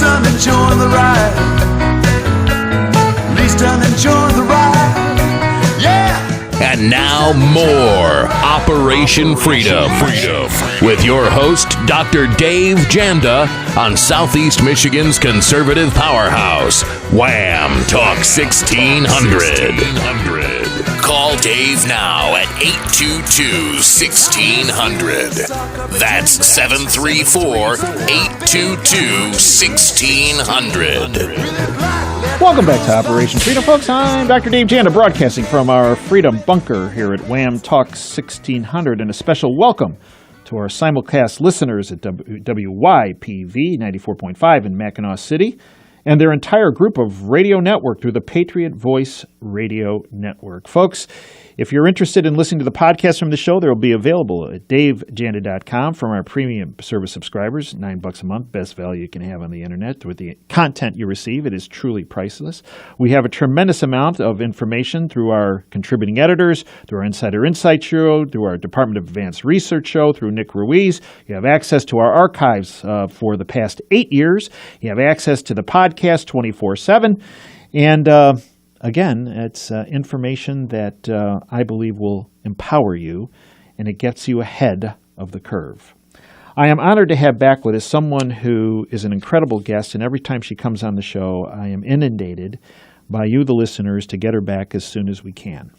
and enjoy the ride. Lease and enjoy the ride. Yeah! And now more Operation Freedom with your host, Dr. Dave Janda, on Southeast Michigan's conservative powerhouse, WAAM Talk 1600. Call Dave now at 822-1600. That's 734-822-1600. Welcome back to Operation Freedom, folks. I'm Dr. Dave Janda, broadcasting from our Freedom Bunker here at WAAM Talk 1600, and a special welcome to our simulcast listeners at WYPV 94.5 in Mackinac City, and their entire group of radio network through the Patriot Voice Radio Network. Folks, if you're interested in listening to the podcast from the show, they will be available at davejanda.com from our premium service subscribers. $9 a month, best value you can have on the internet. With the content you receive, it is truly priceless. We have a tremendous amount of information through our contributing editors, through our Insider Insight show, through our Department of Advanced Research show, through Nick Ruiz. You have access to our archives for the past 8 years. You have access to the podcast 24/7. And again, it's information that I believe will empower you, and it gets you ahead of the curve. I am honored to have back with us someone who is an incredible guest, and every time she comes on the show, I am inundated by you, the listeners, to get her back as soon as we can.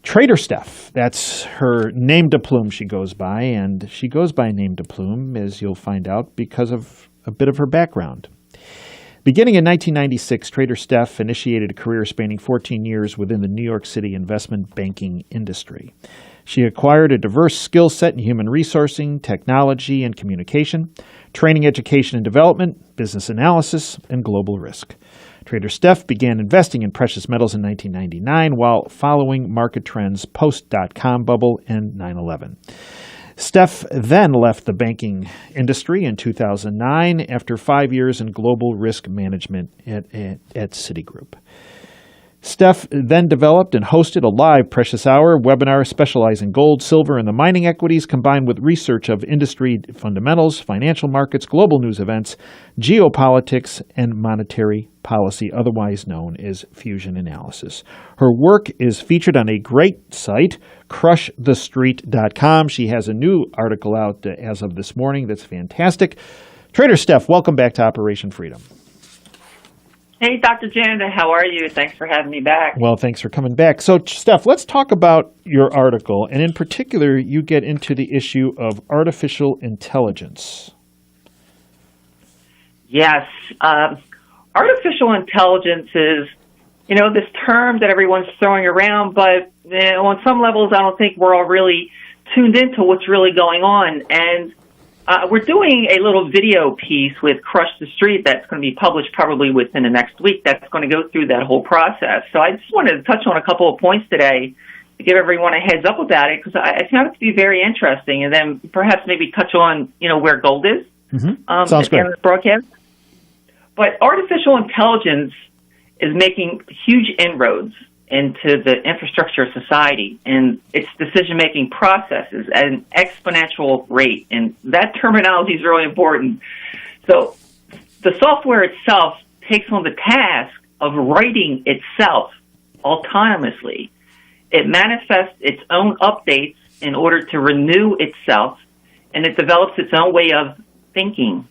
TraderStef, that's her name de plume she goes by, and she goes by name de plume, as you'll find out, because of a bit of her background. Beginning in 1996, TraderStef initiated a career spanning 14 years within the New York City investment banking industry. She acquired a diverse skill set in human resourcing, technology and communication, training, education and development, business analysis, and global risk. TraderStef began investing in precious metals in 1999 while following market trends post-dot-com bubble and 9/11. Stef then left the banking industry in 2009 after 5 years in global risk management at Citigroup. Stef then developed and hosted a live Precious Hour webinar specializing gold, silver, and the mining equities, combined with research of industry fundamentals, financial markets, global news events, geopolitics, and monetary policy, otherwise known as fusion analysis. Her work is featured on a great site, crushthestreet.com. She has a new article out as of this morning that's fantastic. TraderStef, welcome back to Operation Freedom. Hey, Dr. Janda, how are you? Thanks for having me back. Well, thanks for coming back. So, Steph, let's talk about your article, and in particular, you get into the issue of artificial intelligence. Yes. Artificial intelligence is, this term that everyone's throwing around, but on some levels, I don't think we're all really tuned into what's really going on. And we're doing a little video piece with Crush the Street that's going to be published probably within the next week that's going to go through that whole process. So I just wanted to touch on a couple of points today to give everyone a heads up about it, because I found it to be very interesting, and then perhaps maybe touch on, where gold is Sounds at the end good. of this broadcast. But artificial intelligence is making huge inroads into the infrastructure of society and its decision-making processes at an exponential rate. And that terminology is really important. So the software itself takes on the task of writing itself autonomously. It manifests its own updates in order to renew itself, and it develops its own way of thinking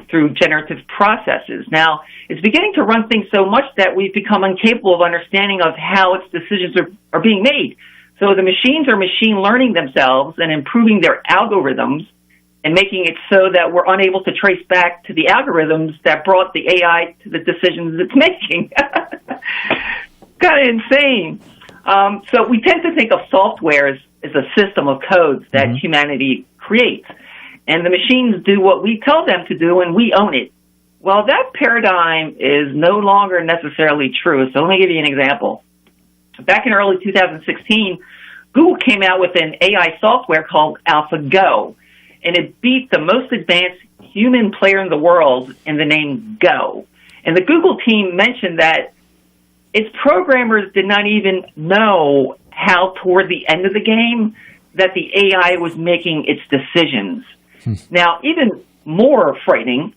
through generative processes. Now, it's beginning to run things so much that we've become incapable of understanding of how its decisions are being made. So the machines are machine learning themselves and improving their algorithms and making it so that we're unable to trace back to the algorithms that brought the AI to the decisions it's making. Kind of insane. So we tend to think of software as a system of codes that humanity creates. And the machines do what we tell them to do, and we own it. Well, that paradigm is no longer necessarily true. So let me give you an example. Back in early 2016, Google came out with an AI software called AlphaGo, and it beat the most advanced human player in the world in the name Go. And the Google team mentioned that its programmers did not even know how, toward the end of the game, that the AI was making its decisions. Now, even more frightening,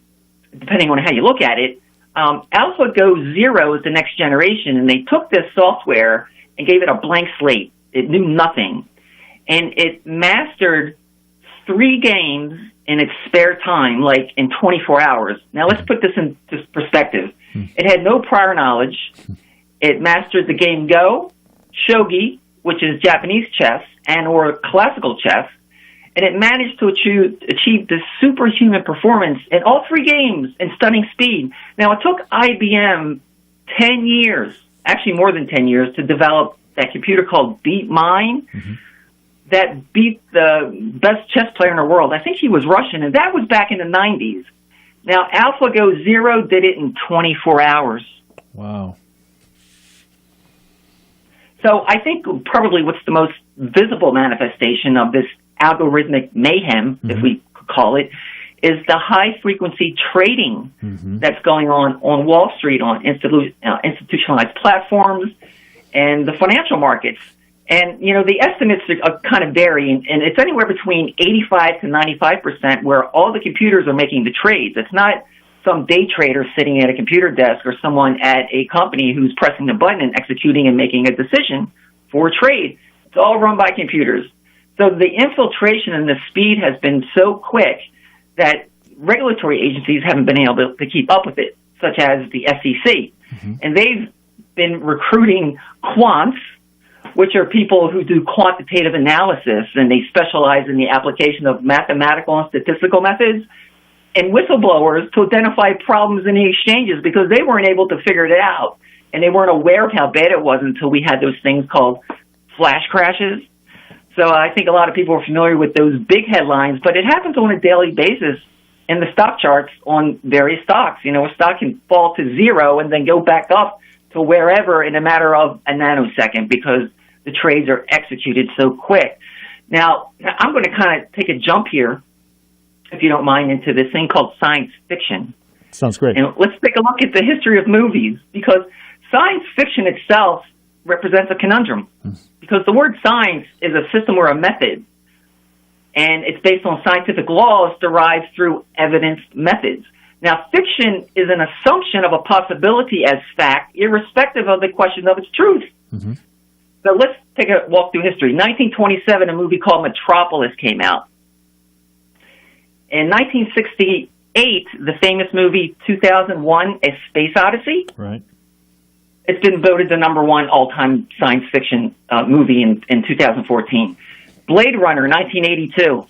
depending on how you look at it. AlphaGo Zero is the next generation, and they took this software and gave it a blank slate. It knew nothing. And it mastered 3 games in its spare time, like in 24 hours. Now, let's put this into perspective. It had no prior knowledge. It mastered the game Go, Shogi, which is Japanese chess, and or classical chess, and it managed to achieve this superhuman performance in all 3 games in stunning speed. Now, it took IBM 10 years, actually more than 10 years, to develop that computer called DeepMind that beat the best chess player in the world. I think he was Russian, and that was back in the 90s. Now, AlphaGo Zero did it in 24 hours. Wow. So I think probably what's the most visible manifestation of this algorithmic mayhem, if we could call it, is the high-frequency trading that's going on Wall Street, on institutionalized platforms, and the financial markets. And, you know, the estimates are kind of vary, and it's anywhere between 85 to 95% where all the computers are making the trades. It's not some day trader sitting at a computer desk or someone at a company who's pressing the button and executing and making a decision for a trade. It's all run by computers. So the infiltration and the speed has been so quick that regulatory agencies haven't been able to keep up with it, such as the SEC. And they've been recruiting quants, which are people who do quantitative analysis, and they specialize in the application of mathematical and statistical methods, and whistleblowers to identify problems in the exchanges because they weren't able to figure it out, and they weren't aware of how bad it was until we had those things called flash crashes. So I think a lot of people are familiar with those big headlines, but it happens on a daily basis in the stock charts on various stocks. You know, a stock can fall to 0 and then go back up to wherever in a matter of a nanosecond because the trades are executed so quick. Now, I'm going to kind of take a jump here, if you don't mind, into this thing called science fiction. Sounds great. And let's take a look at the history of movies, because science fiction itself represents a conundrum. Because the word science is a system or a method, and it's based on scientific laws derived through evidenced methods. Now, fiction is an assumption of a possibility as fact, irrespective of the question of its truth. So let's take a walk through history. 1927, a movie called Metropolis came out. In 1968, the famous movie 2001, A Space Odyssey. Right. It's been voted the #1 all-time science fiction movie in 2014. Bladerunner, 1982.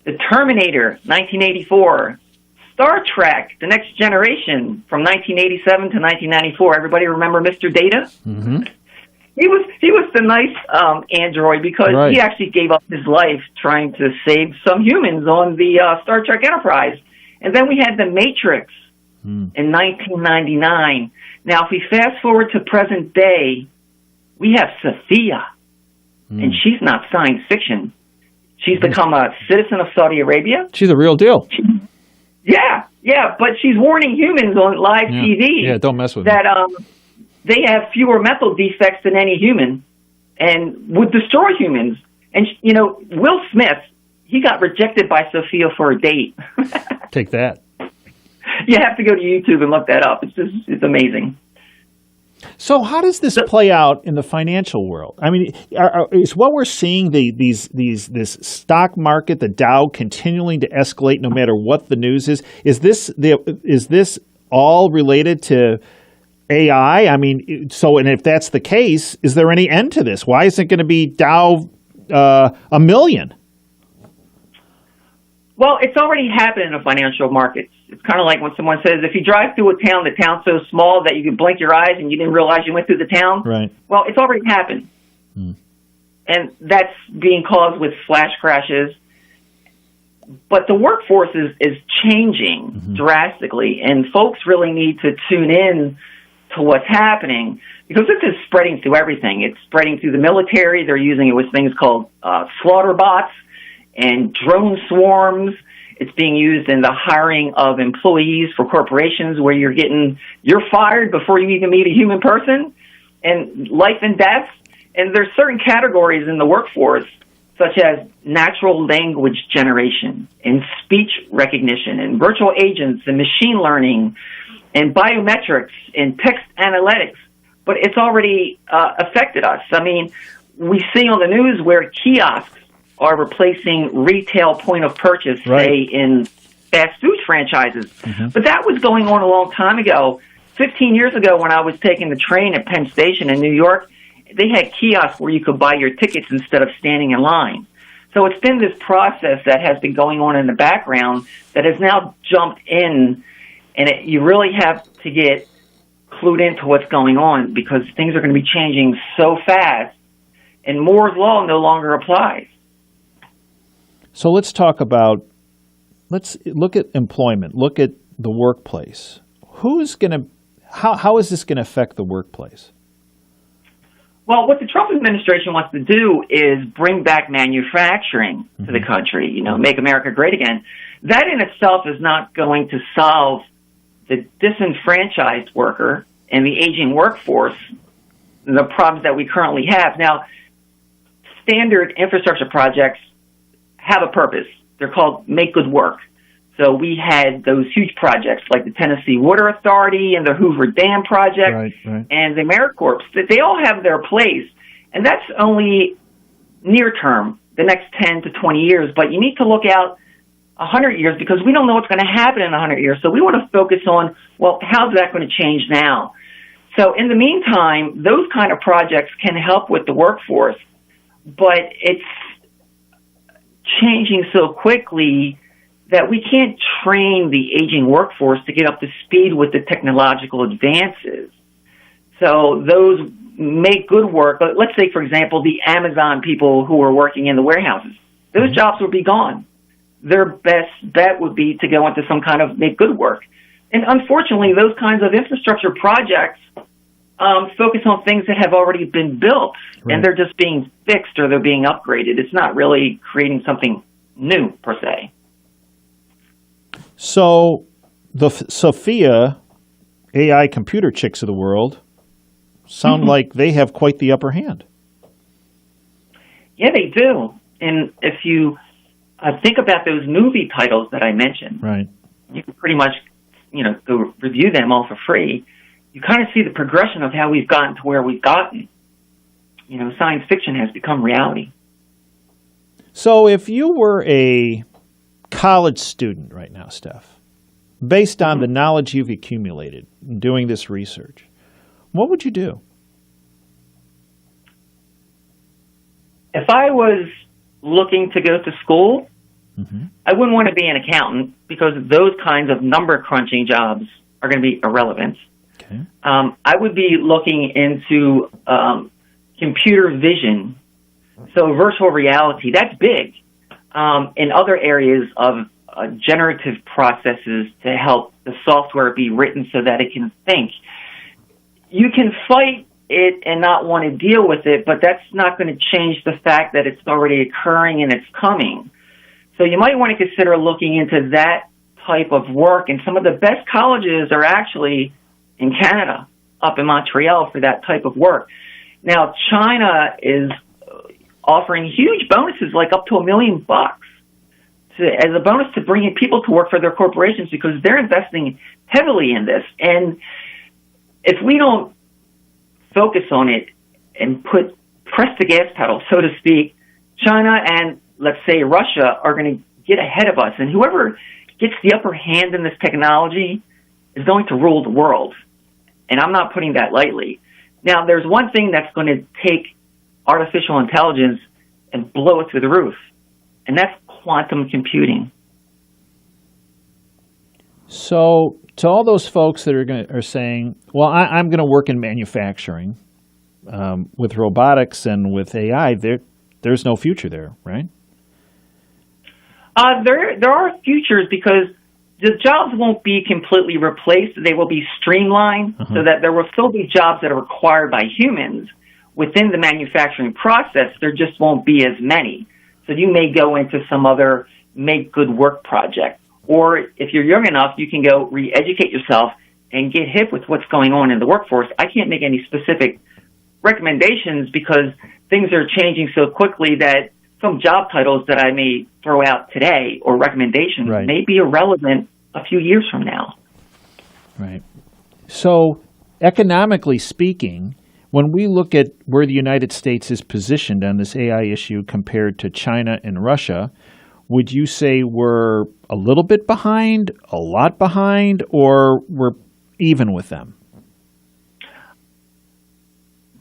The Terminator, 1984. Star Trek, The Next Generation, from 1987 to 1994. Everybody remember Mr. Data? He was the nice android because he actually gave up his life trying to save some humans on the Star Trek Enterprise. And then we had The Matrix in 1999. Now, if we fast forward to present day, we have Sophia, and she's not science fiction. She's become a citizen of Saudi Arabia. She's a real deal. Yeah, but she's warning humans on live TV. Yeah, don't mess with that. They have fewer mental defects than any human and would destroy humans. And, you know, Will Smith, he got rejected by Sophia for a date. Take that. You have to go to YouTube and look that up. It's amazing. So how does this play out in the financial world? I mean, is what we're seeing this stock market, the Dow, continuing to escalate no matter what the news is? Is this all related to AI? I mean, and if that's the case, is there any end to this? Why isn't it going to be Dow 1,000,000? Well, it's already happened in the financial markets. It's kind of like when someone says, if you drive through a town, the town's so small that you can blink your eyes and you didn't realize you went through the town. Right. Well, it's already happened. And that's being caused with flash crashes. But the workforce is changing drastically, and folks really need to tune in to what's happening, because this is spreading through everything. It's spreading through the military. They're using it with things called slaughter bots and drone swarms. It's being used in the hiring of employees for corporations where you're fired before you even meet a human person, and life and death. And there's certain categories in the workforce, such as natural language generation and speech recognition and virtual agents and machine learning and biometrics and text analytics. But it's already affected us. I mean, we see on the news where kiosks are replacing retail point of purchase, say, in fast food franchises. Mm-hmm. But that was going on a long time ago. 15 years ago, when I was taking the train at Penn Station in New York, they had kiosks where you could buy your tickets instead of standing in line. So it's been this process that has been going on in the background that has now jumped in, and you really have to get clued into what's going on because things are going to be changing so fast, and Moore's Law no longer applies. So let's look at employment, look at the workplace. How is this going to affect the workplace? Well, what the Trump administration wants to do is bring back manufacturing to the country, make America great again. That in itself is not going to solve the disenfranchised worker and the aging workforce, the problems that we currently have. Now, standard infrastructure projects have a purpose. They're called make good work. So we had those huge projects like the Tennessee Water Authority and the Hoover Dam project and the AmeriCorps. They all have their place, and that's only near term, the next 10 to 20 years. But you need to look out 100 years because we don't know what's going to happen in 100 years. So we want to focus on, well, how's that going to change now? So in the meantime, those kind of projects can help with the workforce, but it's changing so quickly that we can't train the aging workforce to get up to speed with the technological advances. So those make good work. Let's say, for example, the Amazon people who are working in the warehouses. Those jobs would be gone. Their best bet would be to go into some kind of make good work. And unfortunately, those kinds of infrastructure projects focus on things that have already been built, and they're just being fixed or they're being upgraded. It's not really creating something new, per se. So the Sophia AI computer chicks of the world sound like they have quite the upper hand. Yeah, they do. And if you think about those movie titles that I mentioned, you can pretty much, go review them all for free. You kind of see the progression of how we've gotten to where we've gotten. Science fiction has become reality. So if you were a college student right now, Steph, based on the knowledge you've accumulated in doing this research, what would you do? If I was looking to go to school, I wouldn't want to be an accountant because those kinds of number crunching jobs are going to be irrelevant. Okay. I would be looking into computer vision, so virtual reality. That's big. In other areas of generative processes to help the software be written so that it can think. You can fight it and not want to deal with it, but that's not going to change the fact that it's already occurring and it's coming. So you might want to consider looking into that type of work, and some of the best colleges are actually in Canada, up in Montreal, for that type of work. Now, China is offering huge bonuses, like up to $1 million as a bonus to bringing people to work for their corporations because they're investing heavily in this. And if we don't focus on it and press the gas pedal, so to speak, China and, let's say, Russia are going to get ahead of us. And whoever gets the upper hand in this technology is going to rule the world. And I'm not putting that lightly. Now, there's one thing that's going to take artificial intelligence and blow it through the roof, and that's quantum computing. So, to all those folks that are saying, "Well, I'm going to work in manufacturing with robotics and with AI," there's no future there, right? There are futures because the jobs won't be completely replaced. They will be streamlined so that there will still be jobs that are required by humans within the manufacturing process. There just won't be as many. So you may go into some other make good work project. Or if you're young enough, you can go re-educate yourself and get hip with what's going on in the workforce. I can't make any specific recommendations because things are changing so quickly that some job titles that I may throw out today or recommendations Right. may be irrelevant a few years from now. Right. So, economically speaking, when we look at where the United States is positioned on this AI issue compared to China and Russia, would you say we're a little bit behind, a lot behind, or we're even with them?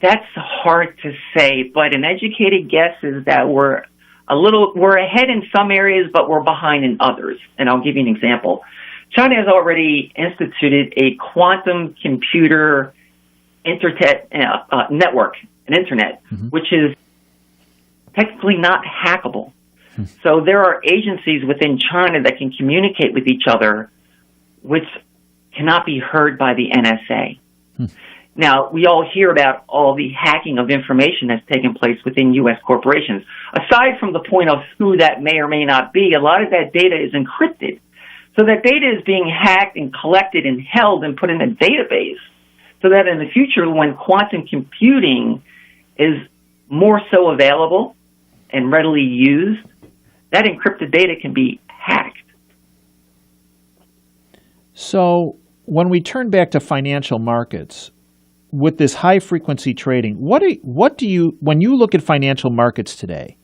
That's hard to say, but an educated guess is that we're ahead in some areas, but we're behind in others. And I'll give you an example. China has already instituted a quantum computer network, an internet, which is technically not hackable. So there are agencies within China that can communicate with each other, which cannot be heard by the NSA. Now, we all hear about all the hacking of information that's taken place within U.S. corporations. Aside from the point of who that may or may not be, a lot of that data is encrypted. So that data is being hacked and collected and held and put in a database so that in the future, when quantum computing is more so available and readily used, that encrypted data can be hacked. So, when we turn back to financial markets, with this high-frequency trading, what do you, when you look at financial markets today,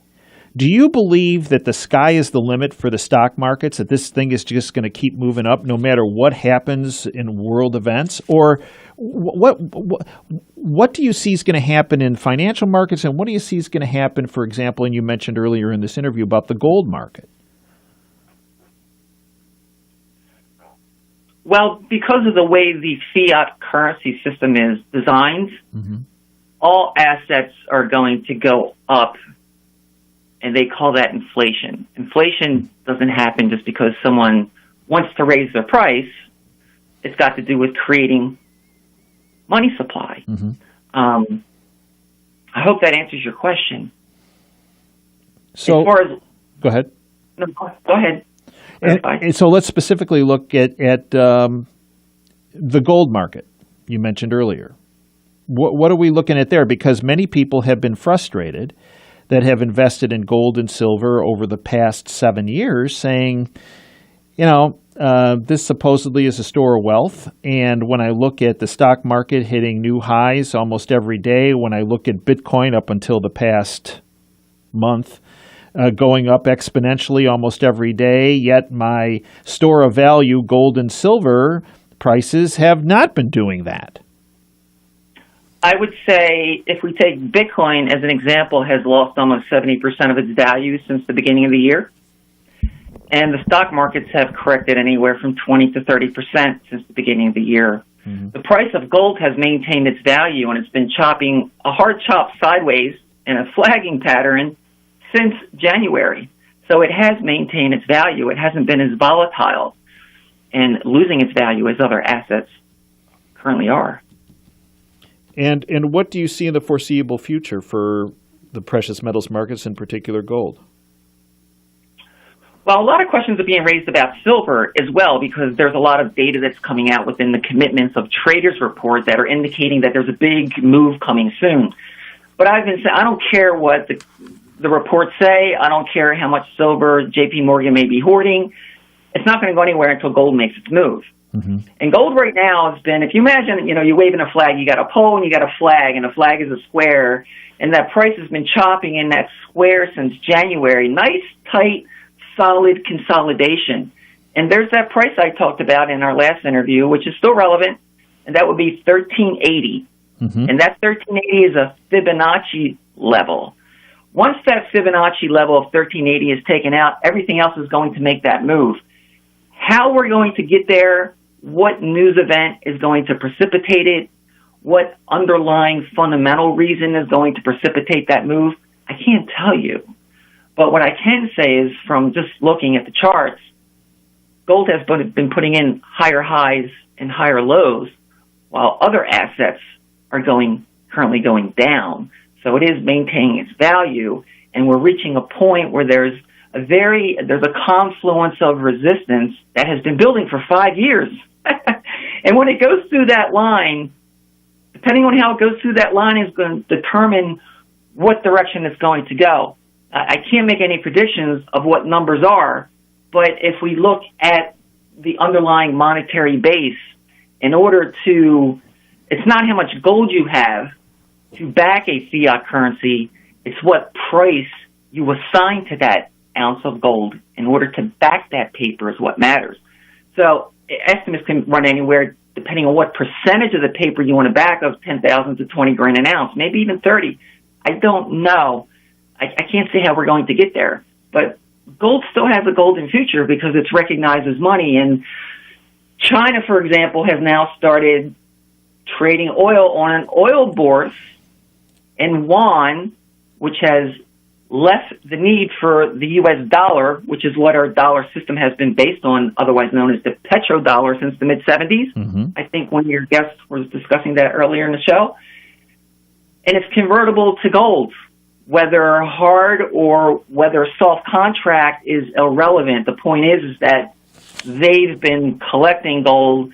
do you believe that the sky is the limit for the stock markets, that this thing is just going to keep moving up no matter what happens in world events? Or what do you see is going to happen in financial markets, and what do you see is going to happen, for example, and you mentioned earlier in this interview about the gold market? Well, because of the way the fiat currency system is designed, all assets are going to go up, and they call that inflation. Inflation doesn't happen just because someone wants to raise their price. It's got to do with creating money supply. I hope that answers your question. So, as far as, go ahead. No, go ahead. And so let's specifically look at the gold market you mentioned earlier. What are we looking at there? Because many people have been frustrated that have invested in gold and silver over the past 7 years, saying, this supposedly is a store of wealth. And when I look at the stock market hitting new highs almost every day, when I look at Bitcoin up until the past month, going up exponentially almost every day, yet my store of value, gold and silver prices, have not been doing that. I would say if we take Bitcoin as an example, has lost almost 70% of its value since the beginning of the year. And the stock markets have corrected anywhere from 20 to 30% since the beginning of the year. The price of gold has maintained its value, and it's been chopping a hard chop sideways in a flagging pattern since January. So it has maintained its value. It hasn't been as volatile and losing its value as other assets currently are. And what do you see in the foreseeable future for the precious metals markets, in particular gold? Well, a lot of questions are being raised about silver as well, because there's a lot of data that's coming out within the commitments of traders report that are indicating that there's a big move coming soon. But I've been saying, I don't care what the reports say. I don't care how much silver JP Morgan may be hoarding. It's not going to go anywhere until gold makes its move. And gold right now has been, if you imagine, you're waving a flag, you got a pole and you got a flag, and a flag is a square, and that price has been chopping in that square since January. Nice, tight, solid consolidation. And there's that price I talked about in our last interview, which is still relevant, and that would be 1380. And that 1380 is a Fibonacci level. Once that Fibonacci level of 1380 is taken out, everything else is going to make that move. How we're going to get there, what news event is going to precipitate it, what underlying fundamental reason is going to precipitate that move, I can't tell you. But what I can say is, from just looking at the charts, gold has been putting in higher highs and higher lows, while other assets are currently going down. So it is maintaining its value, and we're reaching a point where there's a confluence of resistance that has been building for 5 years. And when it goes through that line, depending on how it goes through that line is going to determine what direction it's going to go. I can't make any predictions of what numbers are, but if we look at the underlying monetary base, in order to, it's not how much gold you have to back a fiat currency, it's what price you assign to that ounce of gold in order to back that paper is what matters. So estimates can run anywhere depending on what percentage of the paper you want to back of 10,000 to 20 grand an ounce, maybe even 30. I don't know. I can't say how we're going to get there, but gold still has a golden future because it's recognized as money. And China, for example, has now started trading oil on an oil bourse in yuan, which has left the need for the U.S. dollar, which is what our dollar system has been based on, otherwise known as the petrodollar, since the mid-'70s. Mm-hmm. I think one of your guests was discussing that earlier in the show. And it's convertible to gold. Whether hard or whether soft contract is irrelevant. The point is that they've been collecting gold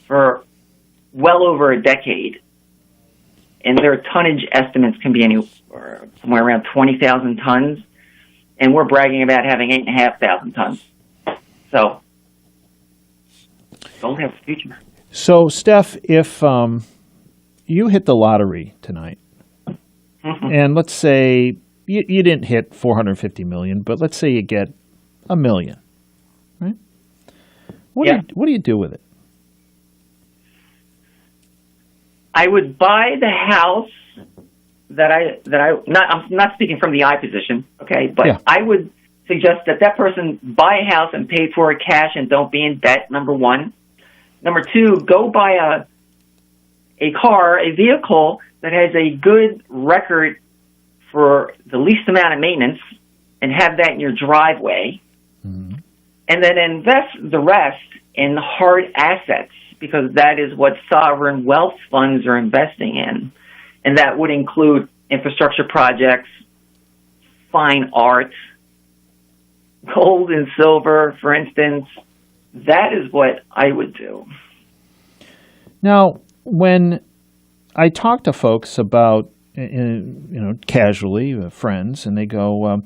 for well over a decade. And their tonnage estimates can be anywhere, somewhere around 20,000 tons. And we're bragging about having 8,500 tons. So, gold has a future. So, Steph, if you hit the lottery tonight, and let's say you didn't hit $450 million, but let's say you get $1 million, right? What do you do with it? I would buy the house I'm not speaking from the I position, okay? But I would suggest that person buy a house and pay for it cash and don't be in debt, number one. Number two, go buy a vehicle that has a good record for the least amount of maintenance and have that in your driveway. Mm-hmm. And then invest the rest in hard assets because that is what sovereign wealth funds are investing in. And that would include infrastructure projects, fine art, gold and silver, for instance. That is what I would do. Now, when I talk to folks about, casually, friends, and they go,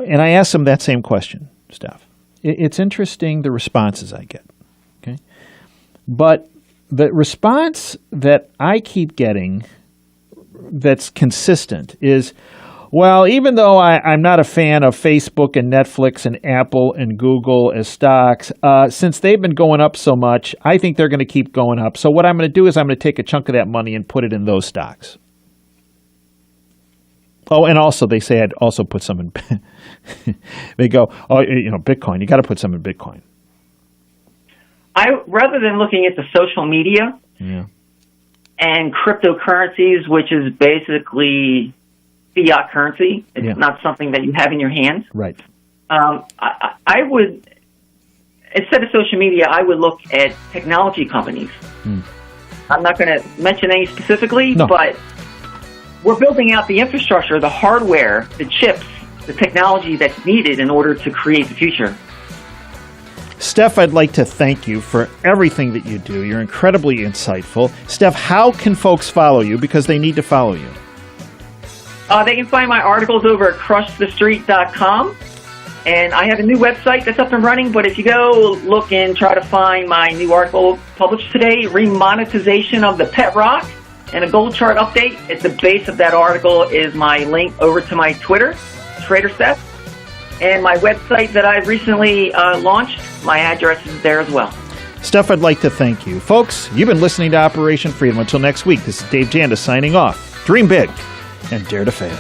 and I ask them that same question, Steph. It's interesting the responses I get, okay? But the response that I keep getting that's consistent is, well, even though I'm not a fan of Facebook and Netflix and Apple and Google as stocks, since they've been going up so much, I think they're going to keep going up. So what I'm going to do is I'm going to take a chunk of that money and put it in those stocks. Oh, and also they say I'd also put some in. They go, Bitcoin. You got to put some in Bitcoin. Rather than looking at the social media and cryptocurrencies, which is basically fiat currency. It's not something that you have in your hands. Right. I would, instead of social media, I would look at technology companies. I'm not going to mention any specifically, but we're building out the infrastructure, the hardware, the chips, the technology that's needed in order to create the future. Steph, I'd like to thank you for everything that you do. You're incredibly insightful. Steph, how can folks follow you? Because they need to follow you. They can find my articles over at crushthestreet.com. And I have a new website that's up and running, but if you go look and try to find my new article published today, Remonetization of the Pet Rock, and a gold chart update, at the base of that article is my link over to my Twitter, TraderStef, and my website that I've recently launched. My address is there as well. Steph, I'd like to thank you. Folks, you've been listening to Operation Freedom. Until next week, this is Dave Janda signing off. Dream big and dare to fail.